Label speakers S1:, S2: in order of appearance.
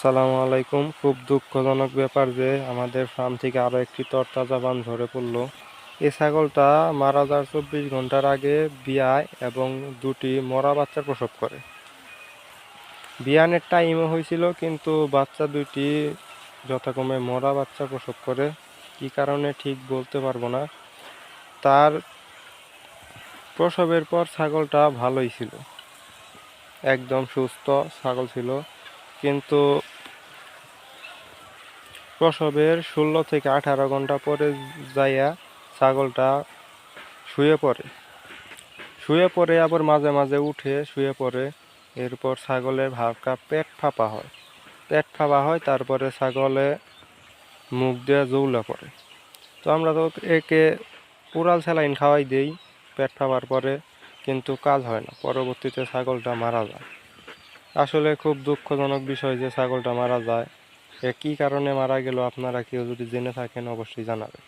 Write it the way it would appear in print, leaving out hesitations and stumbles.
S1: আসসালামু আলাইকুম। খুব দুঃখজনক ব্যাপার যে আমাদের ফার্ম থেকে আরও একটি তরতাজা বান ঝরে পড়ল। এই ছাগলটা মারা যাওয়ার 24 ঘন্টার আগে বিয়ায় এবং দুটি মরা বাচ্চা প্রসব করে। বিয়ানের টাইমও হয়েছিল, কিন্তু বাচ্চা দুইটি যথাক্রমে মরা বাচ্চা প্রসব করে। কী কারণে ঠিক বলতে পারবো না। তার প্রসবের পর ছাগলটা ভালোই ছিল, একদম সুস্থ ছাগল ছিল, কিন্তু প্রসবের 16 থেকে 18 ঘন্টা পরে যাইয়া ছাগলটা শুয়ে পড়ে আবার মাঝে মাঝে উঠে শুয়ে পড়ে। এরপর ছাগলের হালকা পেট ফাঁপা হয়, তারপরে ছাগলে মুখ দিয়ে জৌলা পড়ে। তো আমরা তো একে ওরাল স্যালাইন খাওয়াই দেই পেট ফাঁপার পরে, কিন্তু কাজ হয় না। পরবর্তীতে ছাগলটা মারা যায়। আসলে খুব দুঃখজনক বিষয় যে ছাগলটা মারা যায়। কী কারণে মারা গেল, আপনারা কেউ যদি জেনে থাকেন অবশ্যই জানাবেন।